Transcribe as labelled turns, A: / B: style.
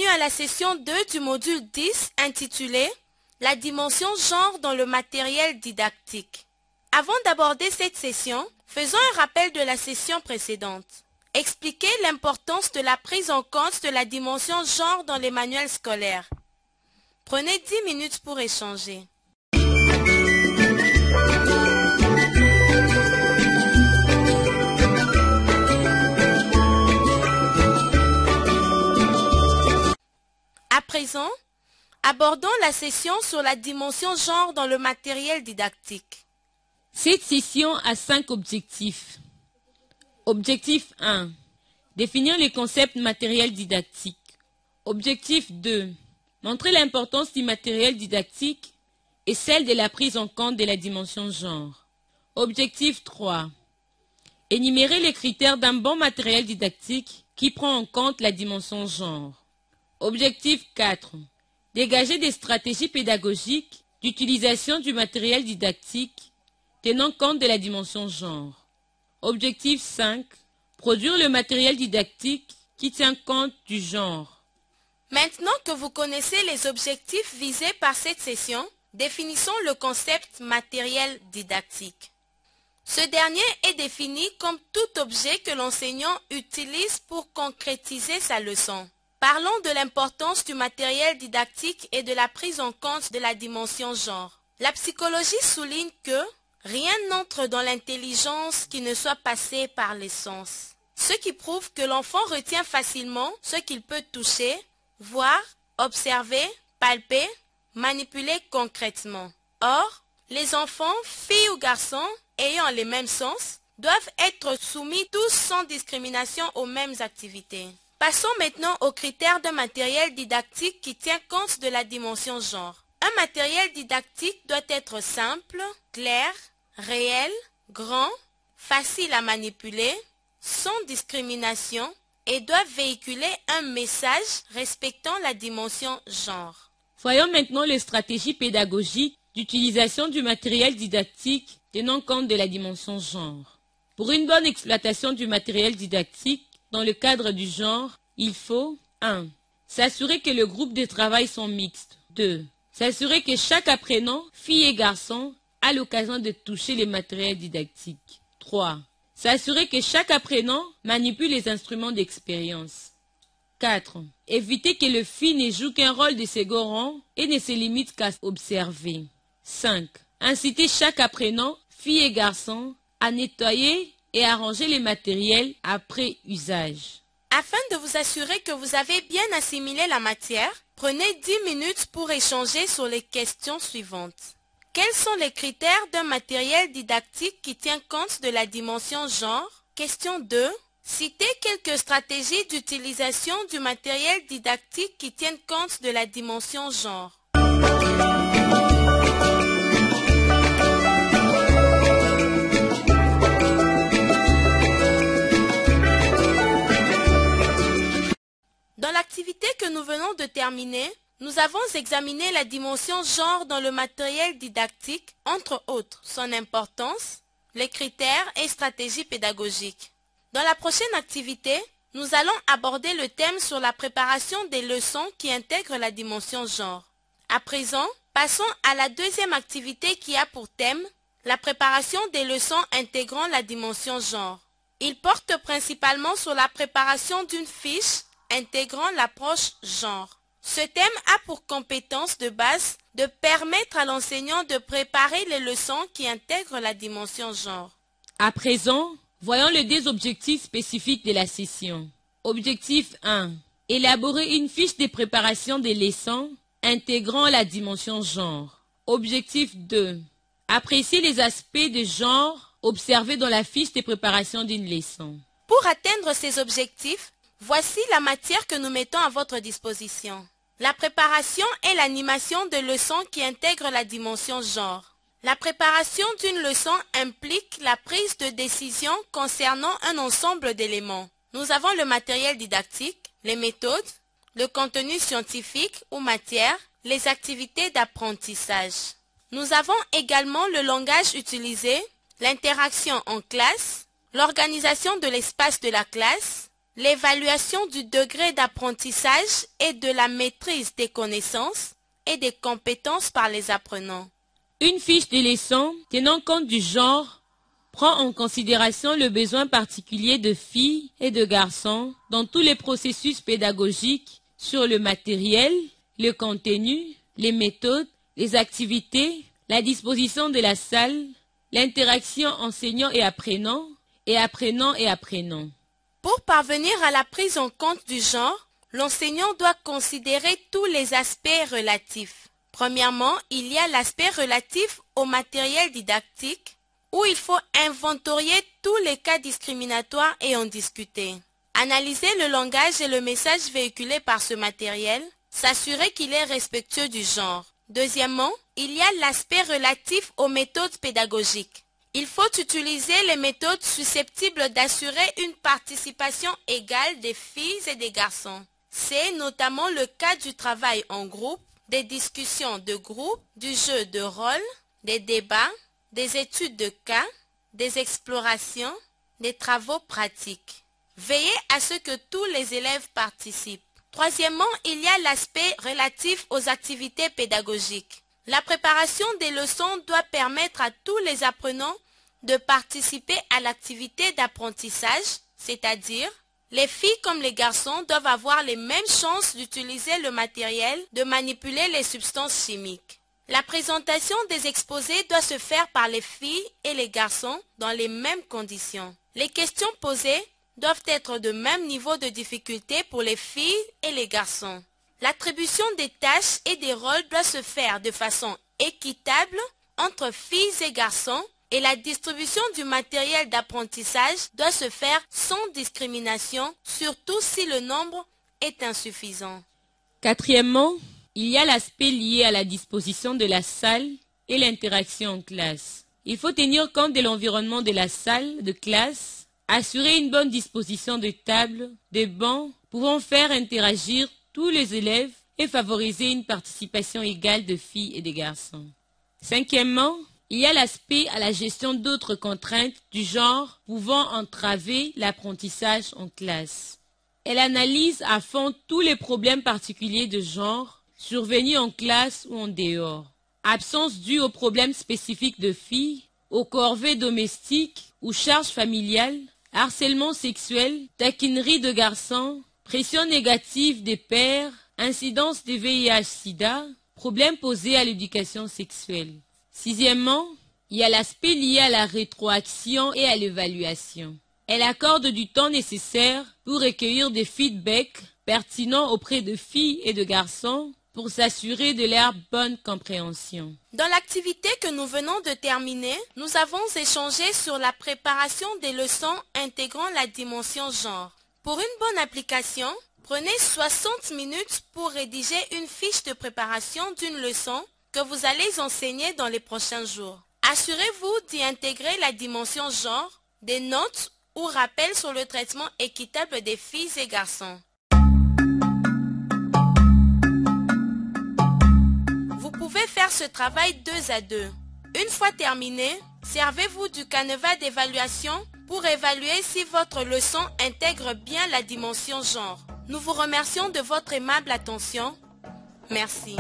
A: à la session 2 du module 10 intitulée « La dimension genre dans le matériel didactique ». Avant d'aborder cette session, faisons un rappel de la session précédente. Expliquez l'importance de la prise en compte de la dimension genre dans les manuels scolaires. Prenez 10 minutes pour échanger. À présent, abordons la session sur la dimension genre dans le matériel didactique.
B: Cette session a 5 objectifs. Objectif 1. Définir le concept matériel didactique. Objectif 2. Montrer l'importance du matériel didactique et celle de la prise en compte de la dimension genre. Objectif 3. Énumérer les critères d'un bon matériel didactique qui prend en compte la dimension genre. Objectif 4. Dégager des stratégies pédagogiques d'utilisation du matériel didactique tenant compte de la dimension genre. Objectif 5. Produire le matériel didactique qui tient compte du genre.
A: Maintenant que vous connaissez les objectifs visés par cette session, définissons le concept matériel didactique. Ce dernier est défini comme tout objet que l'enseignant utilise pour concrétiser sa leçon. Parlons de l'importance du matériel didactique et de la prise en compte de la dimension genre. La psychologie souligne que rien n'entre dans l'intelligence qui ne soit passé par les sens. Ce qui prouve que l'enfant retient facilement ce qu'il peut toucher, voir, observer, palper, manipuler concrètement. Or, les enfants, filles ou garçons, ayant les mêmes sens, doivent être soumis tous sans discrimination aux mêmes activités. Passons maintenant aux critères d'un matériel didactique qui tient compte de la dimension genre. Un matériel didactique doit être simple, clair, réel, grand, facile à manipuler, sans discrimination et doit véhiculer un message respectant la dimension genre.
B: Voyons maintenant les stratégies pédagogiques d'utilisation du matériel didactique tenant compte de la dimension genre. Pour une bonne exploitation du matériel didactique, dans le cadre du genre, il faut 1. S'assurer que le groupe de travail sont mixtes. 2. S'assurer que chaque apprenant, fille et garçon, a l'occasion de toucher les matériels didactiques. 3. S'assurer que chaque apprenant manipule les instruments d'expérience. 4. Éviter que le fille ne joue qu'un rôle de second rang et ne se limite qu'à observer. 5. Inciter chaque apprenant, fille et garçon, à nettoyer et arranger les matériels après usage.
A: Afin de vous assurer que vous avez bien assimilé la matière, prenez 10 minutes pour échanger sur les questions suivantes. Quels sont les critères d'un matériel didactique qui tient compte de la dimension genre? Question 2. Citez quelques stratégies d'utilisation du matériel didactique qui tiennent compte de la dimension genre. Dans l'activité que nous venons de terminer, nous avons examiné la dimension genre dans le matériel didactique, entre autres son importance, les critères et stratégies pédagogiques. Dans la prochaine activité, nous allons aborder le thème sur la préparation des leçons qui intègrent la dimension genre. À présent, passons à la deuxième activité qui a pour thème la préparation des leçons intégrant la dimension genre. Il porte principalement sur la préparation d'une fiche intégrant l'approche genre. Ce thème a pour compétence de base de permettre à l'enseignant de préparer les leçons qui intègrent la dimension genre.
B: À présent, voyons les 2 objectifs spécifiques de la session. Objectif 1. Élaborer une fiche de préparation des leçons intégrant la dimension genre. Objectif 2. Apprécier les aspects de genre observés dans la fiche de préparation d'une leçon.
A: Pour atteindre ces objectifs, voici la matière que nous mettons à votre disposition. La préparation et l'animation de leçons qui intègrent la dimension genre. La préparation d'une leçon implique la prise de décision concernant un ensemble d'éléments. Nous avons le matériel didactique, les méthodes, le contenu scientifique ou matière, les activités d'apprentissage. Nous avons également le langage utilisé, l'interaction en classe, l'organisation de l'espace de la classe, l'évaluation du degré d'apprentissage et de la maîtrise des connaissances et des compétences par les apprenants.
B: Une fiche de leçon tenant compte du genre prend en considération le besoin particulier de filles et de garçons dans tous les processus pédagogiques sur le matériel, le contenu, les méthodes, les activités, la disposition de la salle, l'interaction enseignant et apprenant et apprenant.
A: Pour parvenir à la prise en compte du genre, l'enseignant doit considérer tous les aspects relatifs. Premièrement, il y a l'aspect relatif au matériel didactique, où il faut inventorier tous les cas discriminatoires et en discuter. Analyser le langage et le message véhiculé par ce matériel, s'assurer qu'il est respectueux du genre. Deuxièmement, il y a l'aspect relatif aux méthodes pédagogiques. Il faut utiliser les méthodes susceptibles d'assurer une participation égale des filles et des garçons. C'est notamment le cas du travail en groupe, des discussions de groupe, du jeu de rôle, des débats, des études de cas, des explorations, des travaux pratiques. Veillez à ce que tous les élèves participent. Troisièmement, il y a l'aspect relatif aux activités pédagogiques. La préparation des leçons doit permettre à tous les apprenants de participer à l'activité d'apprentissage, c'est-à-dire les filles comme les garçons doivent avoir les mêmes chances d'utiliser le matériel, de manipuler les substances chimiques. La présentation des exposés doit se faire par les filles et les garçons dans les mêmes conditions. Les questions posées doivent être de même niveau de difficulté pour les filles et les garçons. L'attribution des tâches et des rôles doit se faire de façon équitable entre filles et garçons et la distribution du matériel d'apprentissage doit se faire sans discrimination, surtout si le nombre est insuffisant.
B: Quatrièmement, il y a l'aspect lié à la disposition de la salle et l'interaction en classe. Il faut tenir compte de l'environnement de la salle de classe, assurer une bonne disposition de tables, de bancs, pouvant faire interagir tous les élèves et favoriser une participation égale de filles et de garçons. Cinquièmement, il y a l'aspect à la gestion d'autres contraintes du genre pouvant entraver l'apprentissage en classe. Elle analyse à fond tous les problèmes particuliers de genre survenus en classe ou en dehors. Absence due aux problèmes spécifiques de filles, aux corvées domestiques ou charges familiales, harcèlement sexuel, taquinerie de garçons, pression négative des pères, incidence de VIH-Sida, problèmes posés à l'éducation sexuelle. Sixièmement, il y a l'aspect lié à la rétroaction et à l'évaluation. Elle accorde du temps nécessaire pour recueillir des feedbacks pertinents auprès de filles et de garçons pour s'assurer de leur bonne compréhension.
A: Dans l'activité que nous venons de terminer, nous avons échangé sur la préparation des leçons intégrant la dimension genre. Pour une bonne application, prenez 60 minutes pour rédiger une fiche de préparation d'une leçon que vous allez enseigner dans les prochains jours. Assurez-vous d'y intégrer la dimension genre, des notes ou rappels sur le traitement équitable des filles et garçons. Vous pouvez faire ce travail 2 à 2. Une fois terminé, servez-vous du canevas d'évaluation pour évaluer si votre leçon intègre bien la dimension genre. Nous vous remercions de votre aimable attention. Merci.